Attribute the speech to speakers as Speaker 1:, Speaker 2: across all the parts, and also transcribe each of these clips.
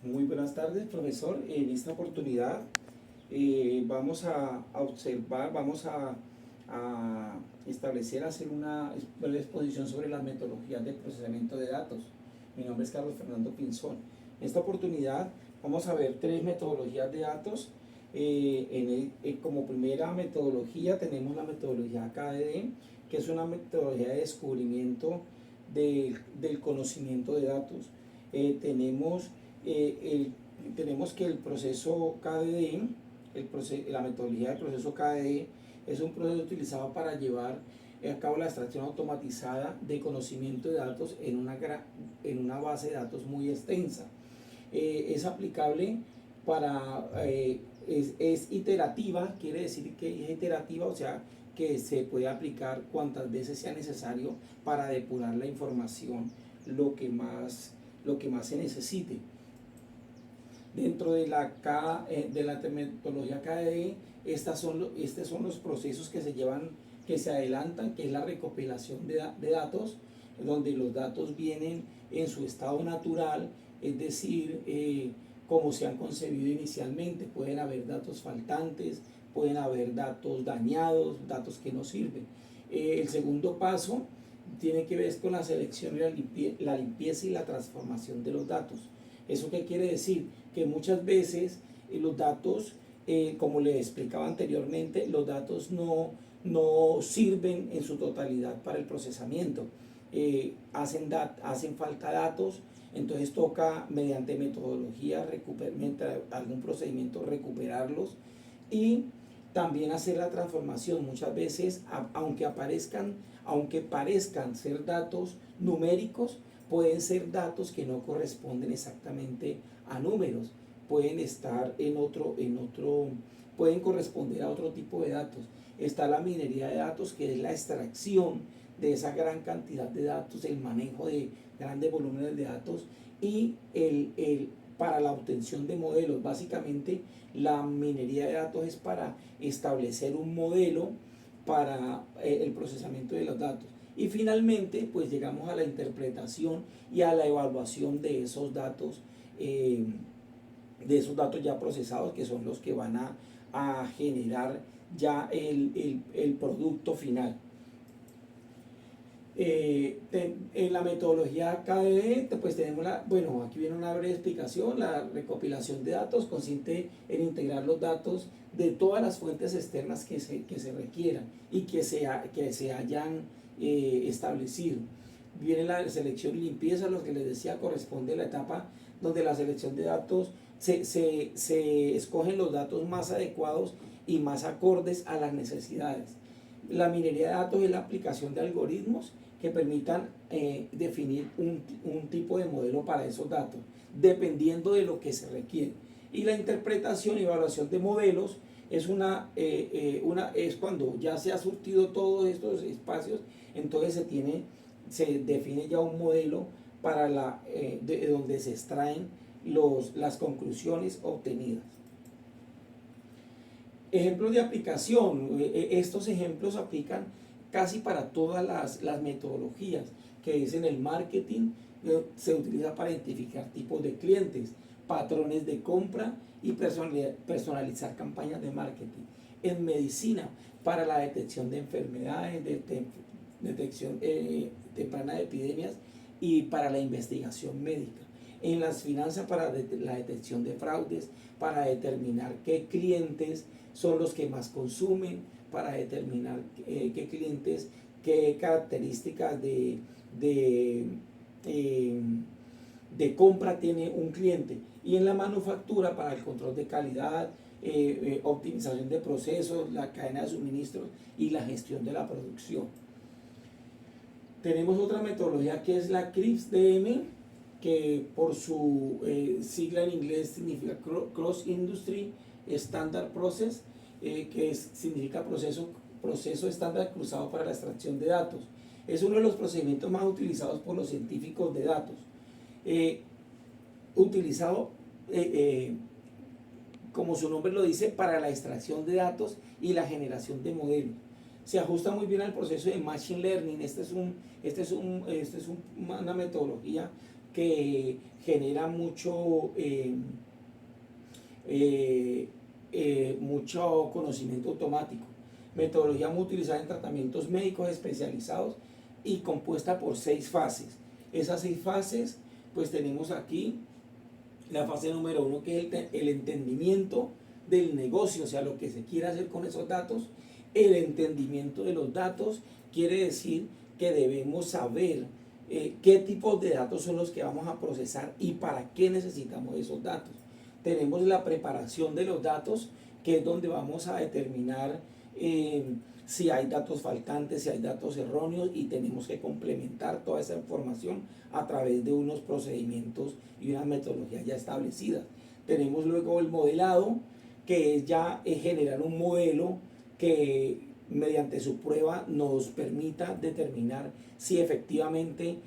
Speaker 1: Muy buenas tardes, profesor. En esta oportunidad vamos a observar, a establecer, hacer una breve exposición sobre las metodologías de procesamiento de datos. Mi nombre es Carlos Fernando Pinzón. En esta oportunidad vamos a ver tres metodologías de datos. Como primera metodología tenemos la metodología KDD, que es una metodología de descubrimiento del conocimiento de datos. Tenemos tenemos que el proceso KDD, la metodología del proceso KDD, es un proceso utilizado para llevar a cabo la extracción automatizada de conocimiento de datos en una base de datos muy extensa. Es aplicable es iterativa, quiere decir que es iterativa, o sea, que se puede aplicar cuantas veces sea necesario para depurar la información lo que más se necesite. Dentro de de la metodología KDE, estos son los procesos que que se adelantan, que es la recopilación de datos, donde los datos vienen en su estado natural, es decir, como se han concebido inicialmente. Pueden haber datos faltantes, pueden haber datos dañados, datos que no sirven. El segundo paso tiene que ver con la selección y la limpieza y la transformación de los datos. ¿Eso qué quiere decir? Que muchas veces los datos, como le explicaba anteriormente, los datos no sirven en su totalidad para el procesamiento. Hacen falta datos, entonces toca mediante metodología, mediante algún procedimiento recuperarlos y también hacer la transformación. Muchas veces, aunque parezcan ser datos numéricos, pueden ser datos que no corresponden exactamente a números, pueden estar pueden corresponder a otro tipo de datos. Está la minería de datos, que es la extracción de esa gran cantidad de datos, el manejo de grandes volúmenes de datos y para la obtención de modelos. Básicamente, la minería de datos es para establecer un modelo para el procesamiento de los datos. Y finalmente, pues llegamos a la interpretación y a la evaluación de esos datos ya procesados, que son los que van a generar ya el producto final. En la metodología KDD, pues tenemos bueno, aquí viene una breve explicación. La recopilación de datos consiste en integrar los datos de todas las fuentes externas que se requieran y que se hayan establecido. Viene la selección y limpieza, lo que les decía, corresponde a la etapa donde la selección de datos se escogen los datos más adecuados y más acordes a las necesidades. La minería de datos es la aplicación de algoritmos que permitan definir un tipo de modelo para esos datos, dependiendo de lo que se requiere. Y la interpretación y evaluación de modelos es es cuando ya se ha surtido todos estos espacios, entonces se define ya un modelo para de donde se extraen las conclusiones obtenidas. Ejemplos de aplicación. Estos ejemplos aplican casi para todas las metodologías, que es en el marketing. Se utiliza para identificar tipos de clientes, patrones de compra y personalizar campañas de marketing. En medicina, para la detección de enfermedades, detección temprana de epidemias y para la investigación médica. En las finanzas, para la detección de fraudes, para determinar qué clientes son los que más consumen, para determinar qué clientes, qué características de compra tiene un cliente. Y en la manufactura, para el control de calidad, optimización de procesos, la cadena de suministros y la gestión de la producción. Tenemos otra metodología que es la CRISP-DM, que por su sigla en inglés significa Cross Industry Standard Process, significa proceso estándar cruzado para la extracción de datos. Es uno de los procedimientos más utilizados por los científicos de datos. Utilizado, como su nombre lo dice, para la extracción de datos y la generación de modelos. se ajusta muy bien al proceso de Machine Learning. Una metodología que genera mucho conocimiento automático. Metodología muy utilizada en tratamientos médicos especializados y compuesta por 6 fases. Esas 6 fases, pues tenemos aquí la fase número 1, que es el entendimiento del negocio, o sea, lo que se quiere hacer con esos datos. El entendimiento de los datos quiere decir que debemos saber qué tipos de datos son los que vamos a procesar y para qué necesitamos esos datos. Tenemos la preparación de los datos, que es donde vamos a determinar si hay datos faltantes, si hay datos erróneos, y tenemos que complementar toda esa información a través de unos procedimientos y una metodología ya establecida. Tenemos luego el modelado, que es ya generar un modelo que mediante su prueba nos permita determinar si efectivamente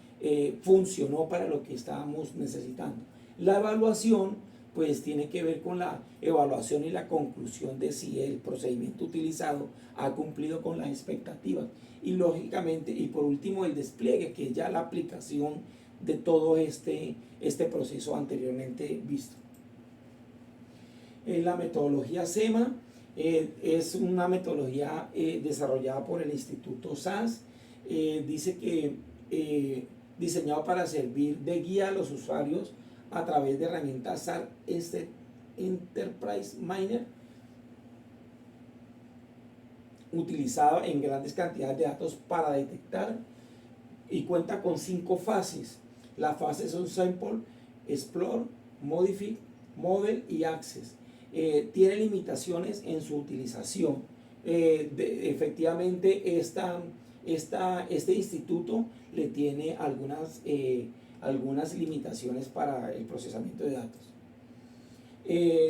Speaker 1: funcionó para lo que estábamos necesitando. La evaluación pues tiene que ver con la evaluación y la conclusión de si el procedimiento utilizado ha cumplido con las expectativas. Y lógicamente, y por último, el despliegue, que es ya la aplicación de todo este proceso anteriormente visto. La metodología SEMA es una metodología desarrollada por el Instituto SAS. Dice que diseñado para servir de guía a los usuarios a través de herramientas SAS Enterprise Miner, utilizado en grandes cantidades de datos para detectar, y cuenta con 5 fases. Las fases son Sample, Explore, Modify, Model y Access. Tiene limitaciones en su utilización. Efectivamente, este instituto le tiene algunas limitaciones para el procesamiento de datos.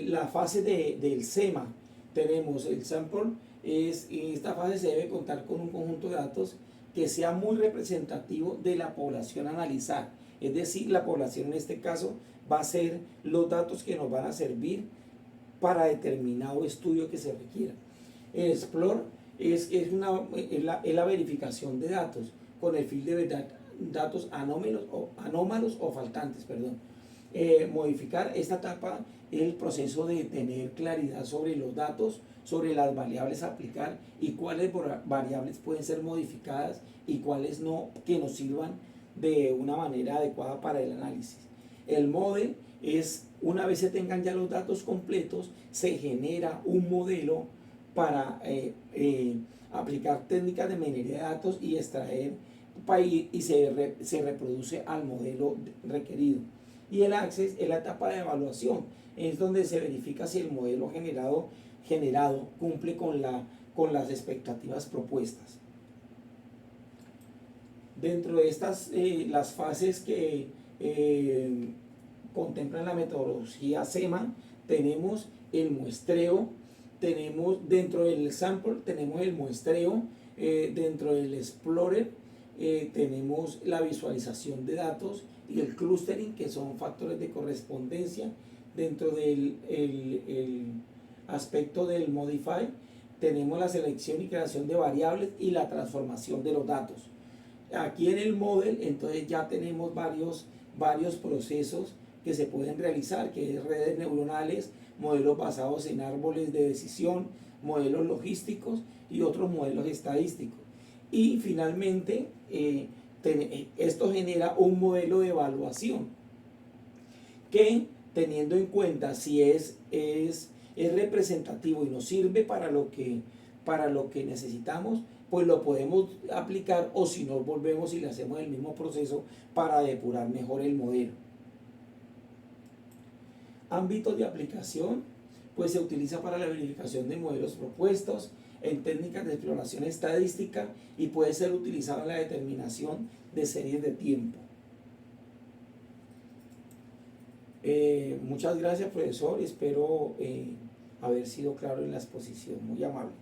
Speaker 1: La fase del SEMA, tenemos el Sample. En esta fase se debe contar con un conjunto de datos que sea muy representativo de la población a analizar. Es decir, la población en este caso va a ser los datos que nos van a servir para determinado estudio que se requiera. El Explore es la verificación de datos con el fin de ver datos anómalos o faltantes. Modificar esta etapa es el proceso de tener claridad sobre los datos, sobre las variables a aplicar y cuáles variables pueden ser modificadas y cuáles no, que nos sirvan de una manera adecuada para el análisis. El model es, una vez se tengan ya los datos completos, se genera un modelo para aplicar técnicas de minería de datos y extraer y se reproduce al modelo requerido. Y el Access es la etapa de evaluación, es donde se verifica si el modelo generado cumple con las expectativas propuestas. Dentro de las fases que contemplan la metodología SEMA, tenemos el muestreo, dentro del sample tenemos el muestreo, dentro del Explorer tenemos la visualización de datos y el clustering, que son factores de correspondencia. Dentro del el aspecto del Modify tenemos la selección y creación de variables y la transformación de los datos. Aquí en el Model entonces ya tenemos varios procesos que se pueden realizar, que es redes neuronales, modelos basados en árboles de decisión, modelos logísticos y otros modelos estadísticos. Y finalmente esto genera un modelo de evaluación que, teniendo en cuenta si es representativo y nos sirve para lo que necesitamos, pues lo podemos aplicar, o si no, volvemos y le hacemos el mismo proceso para depurar mejor el modelo. Ámbitos de aplicación, pues se utiliza para la verificación de modelos propuestos, en técnicas de exploración estadística, y puede ser utilizado en la determinación de series de tiempo. Muchas gracias, profesor, espero haber sido claro en la exposición. Muy amable.